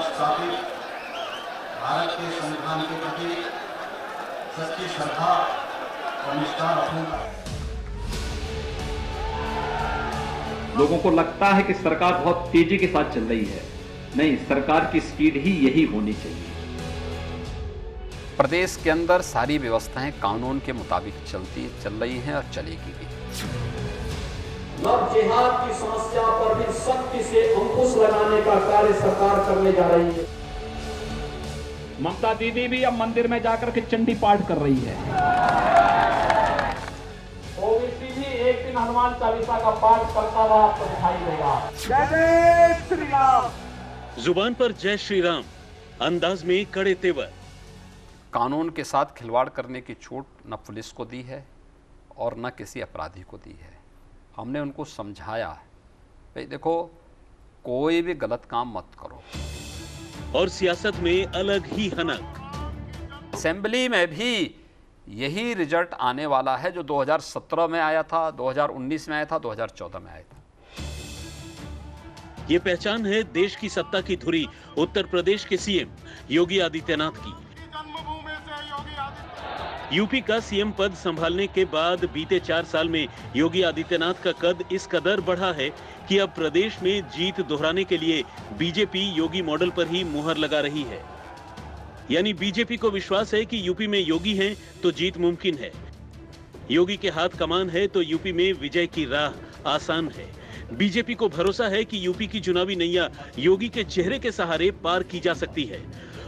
स्थापित भारत के संविधान के प्रति सच्ची श्रद्धा और निष्ठा रखूंगा। लोगों को लगता है कि सरकार बहुत तेजी के साथ चल रही है। नहीं, सरकार की स्पीड ही यही होनी चाहिए। प्रदेश के अंदर सारी व्यवस्थाएं कानून के मुताबिक चल रही हैं और चलेगी भी। लव जिहाद की समस्या पर भी सख्ती से अंकुश लगाने का कार्य सरकार करने जा रही है। ममता दीदी भी अब मंदिर में जाकर के चंडी पाठ कर रही है। ओबीसी भी एक दिन हनुमान चालीसा का पाठ करता हुआ आपको दिखाई देगा। जय श्री राम। जुबान पर जय श्री राम, अंदाज में कड़े तेवर। कानून के साथ खिलवाड़ करने की छूट न पुलिस को दी है और न किसी अपराधी को दी है। हमने उनको समझाया भाई देखो, कोई भी गलत काम मत करो। और सियासत में अलग ही हनक। असेंबली में भी यही रिजल्ट आने वाला है जो 2017 में आया था, 2019 में आया था, 2014 में आया था। ये पहचान है देश की सत्ता की धुरी उत्तर प्रदेश के सीएम योगी आदित्यनाथ की। यूपी का सीएम पद संभालने के बाद बीते 4 साल में योगी आदित्यनाथ का कद इस कदर बढ़ा है कि अब प्रदेश में जीत दोहराने के लिए बीजेपी योगी मॉडल पर ही मुहर लगा रही है। यानी बीजेपी को विश्वास है कि यूपी में योगी हैं तो जीत मुमकिन है। योगी के हाथ कमान है तो यूपी में विजय की राह आसान है। बीजेपी को भरोसा है कि यूपी की चुनावी नैया योगी के चेहरे के सहारे पार की जा सकती है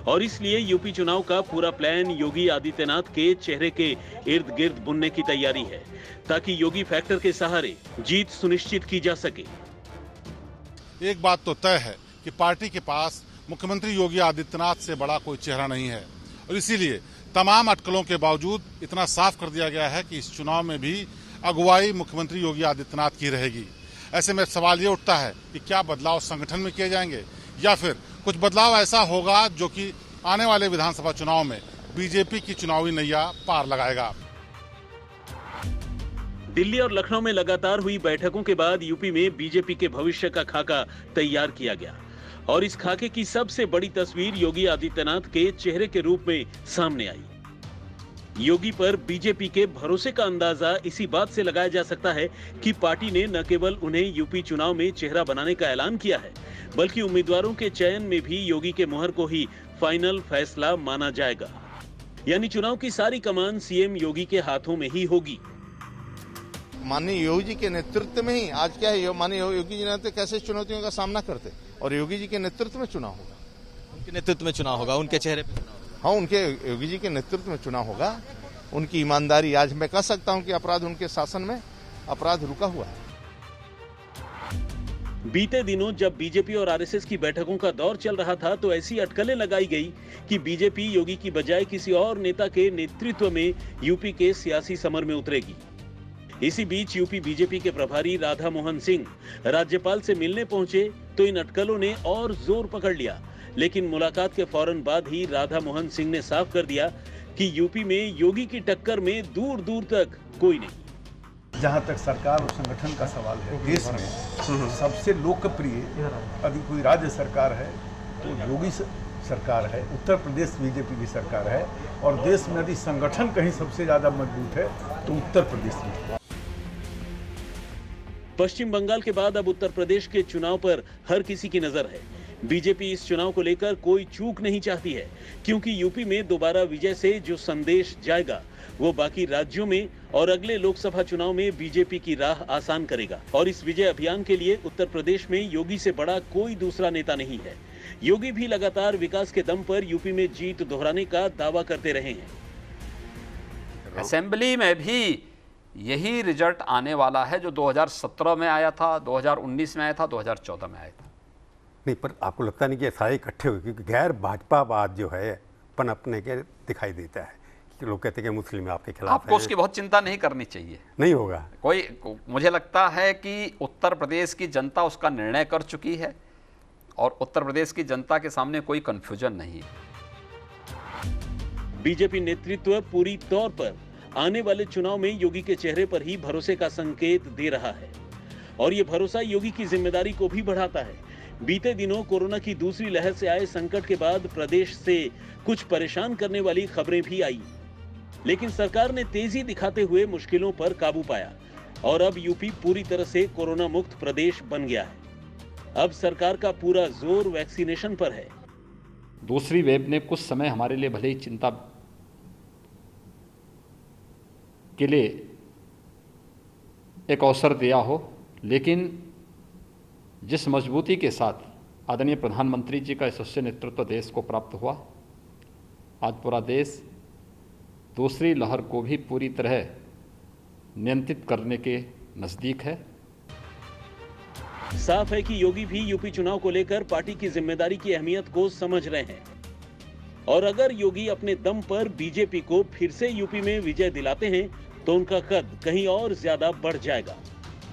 और इसलिए यूपी चुनाव का पूरा प्लान योगी आदित्यनाथ के चेहरे के इर्द गिर्द बुनने की तैयारी है ताकि योगी फैक्टर के सहारे जीत सुनिश्चित की जा सके। एक बात तो तय है कि पार्टी के पास मुख्यमंत्री योगी आदित्यनाथ से बड़ा कोई चेहरा नहीं है और इसीलिए तमाम अटकलों के बावजूद इतना साफ कर दिया गया है कि इस चुनाव में भी अगुवाई मुख्यमंत्री योगी आदित्यनाथ की रहेगी। ऐसे में सवाल ये उठता है कि क्या बदलाव संगठन में किए जाएंगे या फिर कुछ बदलाव ऐसा होगा जो कि आने वाले विधानसभा चुनाव में बीजेपी की चुनावी नैया पार लगाएगा। दिल्ली और लखनऊ में लगातार हुई बैठकों के बाद यूपी में बीजेपी के भविष्य का खाका तैयार किया गया और इस खाके की सबसे बड़ी तस्वीर योगी आदित्यनाथ के चेहरे के रूप में सामने आई। योगी पर बीजेपी के भरोसे का अंदाजा इसी बात से लगाया जा सकता है कि पार्टी ने न केवल उन्हें यूपी चुनाव में चेहरा बनाने का ऐलान किया है बल्कि उम्मीदवारों के चयन में भी योगी के मुहर को ही फाइनल फैसला माना जाएगा। यानी चुनाव की सारी कमान सीएम योगी के हाथों में ही होगी। माननीय योगी जी के नेतृत्व में ही आज क्या है, माननीय योगी जी ने कैसे चुनौतियों का सामना करते और योगी जी के नेतृत्व में चुनाव होगा। उनके नेतृत्व में चुनाव होगा, उनके चेहरे पे चुनाव। हाँ, उनके योगी जी के नेतृत्व में चुनाव होगा। उनकी ईमानदारी, आज मैं कह सकता हूं कि अपराध उनके शासन में अपराध रुका हुआ है। बीते दिनों जब बीजेपी और आरएसएस की बैठकों का दौर चल रहा था तो ऐसी अटकलें लगाई गई कि बीजेपी योगी की बजाय किसी और नेता के नेतृत्व में यूपी के सियासी समर में उतरेगी। इसी बीच यूपी बीजेपी के प्रभारी राधा मोहन सिंह राज्यपाल से मिलने पहुंचे तो इन अटकलों ने और जोर पकड़ लिया। लेकिन मुलाकात के फौरन बाद ही राधा मोहन सिंह ने साफ कर दिया कि यूपी में योगी की टक्कर में दूर दूर तक कोई नहीं। जहाँ तक सरकार और संगठन का सवाल है, देश में सबसे लोकप्रिय अभी कोई राज्य सरकार है तो योगी सरकार है, उत्तर प्रदेश बीजेपी की सरकार है और देश में यदि संगठन कहीं सबसे ज्यादा मजबूत है तो उत्तर प्रदेश में। पश्चिम बंगाल के बाद अब उत्तर प्रदेश के चुनाव पर हर किसी की नजर है। बीजेपी इस चुनाव को लेकर कोई चूक नहीं चाहती है क्योंकि यूपी में दोबारा विजय से जो संदेश जाएगा वो बाकी राज्यों में और अगले लोकसभा चुनाव में बीजेपी की राह आसान करेगा। और इस विजय अभियान के लिए उत्तर प्रदेश में योगी से बड़ा कोई दूसरा नेता नहीं है। योगी भी लगातार विकास के दम पर यूपी में जीत दोहराने का दावा करते रहे हैं। असेंबली में भी यही रिजल्ट आने वाला है जो 2017 में आया था, 2019 में आया था, 2014 में आया था। नहीं, पर आपको लगता नहीं कि सारे इकट्ठे हुए, क्योंकि गैर भाजपावाद जो है पनपने के दिखाई देता है कि लोग कहते हैं कि मुस्लिम आपके खिलाफ है। आपको उसकी बहुत चिंता नहीं करनी चाहिए। नहीं होगा कोई, मुझे लगता है कि उत्तर प्रदेश की जनता उसका निर्णय कर चुकी है और उत्तर प्रदेश की जनता के सामने कोई कंफ्यूजन नहीं है। बीजेपी नेतृत्व पूरी तौर पर आने वाले चुनाव में योगी के चेहरे पर ही भरोसे का संकेत दे रहा है और ये भरोसा योगी की जिम्मेदारी को भी बढ़ाता है बीते दिनों कोरोना की दूसरी लहर से आए संकट के बाद प्रदेश से कुछ परेशान करने वाली खबरें भी आई, लेकिन सरकार ने तेजी दिखाते हुए मुश्किलों पर काबू पाया और अब यूपी पूरी तरह से कोरोना मुक्त प्रदेश बन गया है। अब सरकार का पूरा जोर वैक्सीनेशन पर है। दूसरी वेव ने कुछ समय हमारे लिए भले ही चिंता के लिए एक अवसर दिया हो, लेकिन जिस मजबूती के साथ आदरणीय प्रधानमंत्री जी का यशस्वी नेतृत्व देश को प्राप्त हुआ, आज पूरा देश दूसरी लहर को भी पूरी तरह नियंत्रित करने के नज़दीक है। साफ है कि योगी भी यूपी चुनाव को लेकर पार्टी की जिम्मेदारी की अहमियत को समझ रहे हैं और अगर योगी अपने दम पर बीजेपी को फिर से यूपी में विजय दिलाते हैं तो उनका कद कहीं और ज्यादा बढ़ जाएगा।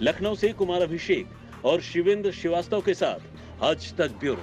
लखनऊ से कुमार अभिषेक और शिवेंद्र श्रीवास्तव के साथ आज तक ब्यूरो।